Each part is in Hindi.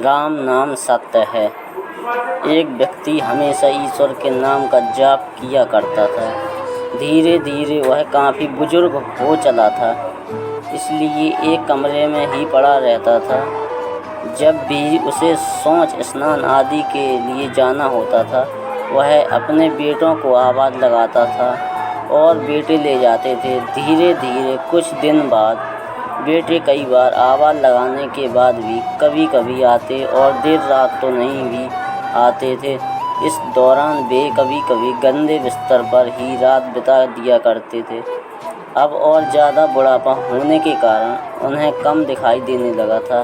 राम नाम सत्य है। एक व्यक्ति हमेशा ईश्वर के नाम का जाप किया करता था। धीरे धीरे वह काफ़ी बुजुर्ग हो चला था, इसलिए एक कमरे में ही पड़ा रहता था। जब भी उसे शौच स्नान आदि के लिए जाना होता था, वह अपने बेटों को आवाज़ लगाता था और बेटे ले जाते थे। धीरे धीरे कुछ दिन बाद बेटे कई बार आवाज़ लगाने के बाद भी कभी कभी आते और देर रात तो नहीं भी आते थे। इस दौरान वे कभी कभी गंदे बिस्तर पर ही रात बिता दिया करते थे। अब और ज़्यादा बुढ़ापा होने के कारण उन्हें कम दिखाई देने लगा था।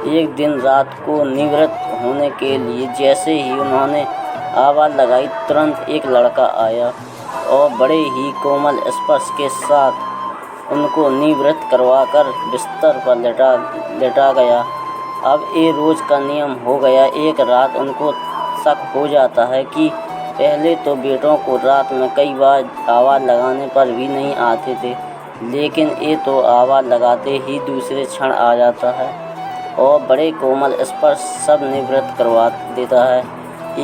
एक दिन रात को निवृत्त होने के लिए जैसे ही उन्होंने आवाज़ लगाई, तुरंत एक लड़का आया और बड़े ही कोमल स्पर्श के साथ उनको निवृत्त करवाकर बिस्तर पर लेटा गया। अब ये रोज़ का नियम हो गया। एक रात उनको शक हो जाता है कि पहले तो बेटों को रात में कई बार आवाज़ लगाने पर भी नहीं आते थे, लेकिन ये तो आवाज़ लगाते ही दूसरे क्षण आ जाता है और बड़े कोमल स्पर्श सब निवृत्त करवा देता है।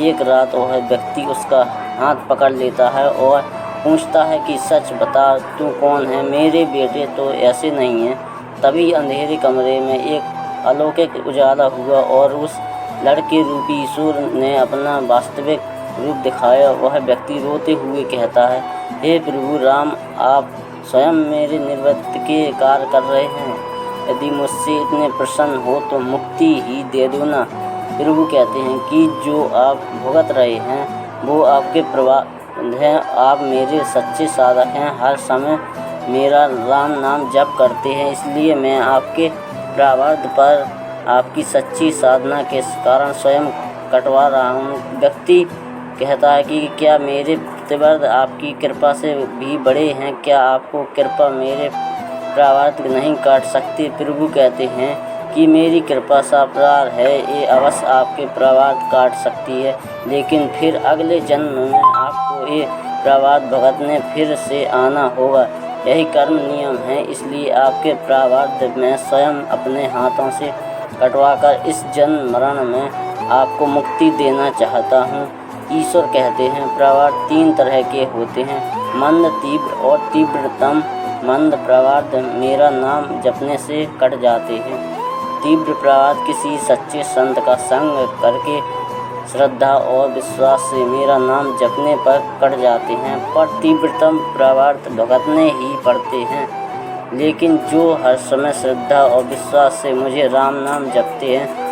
एक रात वह व्यक्ति उसका हाथ पकड़ लेता है और पूछता है कि सच बता, तू कौन है? मेरे बेटे तो ऐसे नहीं हैं। तभी अंधेरे कमरे में एक अलौकिक उजाला हुआ और उस लड़के रूपी ईश्वर ने अपना वास्तविक रूप दिखाया। वह व्यक्ति रोते हुए कहता है, हे प्रभु राम, आप स्वयं मेरे निवृत्ति के कार्य कर रहे हैं। यदि मुझसे इतने प्रसन्न हो तो मुक्ति ही दे दो ना। प्रभु कहते हैं कि जो आप भुगत रहे हैं वो आपके प्रभाव हैं। आप मेरे सच्चे साधक हैं, हर समय मेरा राम नाम जप करते हैं, इसलिए मैं आपके प्रारब्ध पर आपकी सच्ची साधना के कारण स्वयं कटवा रहा हूँ। व्यक्ति कहता है कि क्या मेरे प्रतिवर्त आपकी कृपा से भी बड़े हैं? क्या आपको कृपा मेरे प्रारब्ध नहीं काट सकती? प्रभु कहते हैं कि मेरी कृपा सापरार है, ये अवश्य आपके प्रारब्ध काट सकती है, लेकिन फिर अगले जन्म में आपको ये प्रारब्ध भुगतने फिर से आना होगा। यही कर्म नियम है, इसलिए आपके प्रारब्ध में स्वयं अपने हाथों से कटवाकर इस जन्म मरण में आपको मुक्ति देना चाहता हूँ। ईश्वर कहते हैं प्रारब्ध 3 तरह के होते हैं, मंद, तीव्र और तीव्रतम। मंद प्रारब्ध मेरा नाम जपने से कट जाते हैं। तीव्र प्रारब्ध किसी सच्चे संत का संग करके श्रद्धा और विश्वास से मेरा नाम जपने पर कट जाते हैं, पर तीव्रतम प्रारब्ध भुगतने ही पड़ते हैं। लेकिन जो हर समय श्रद्धा और विश्वास से मुझे राम नाम जपते हैं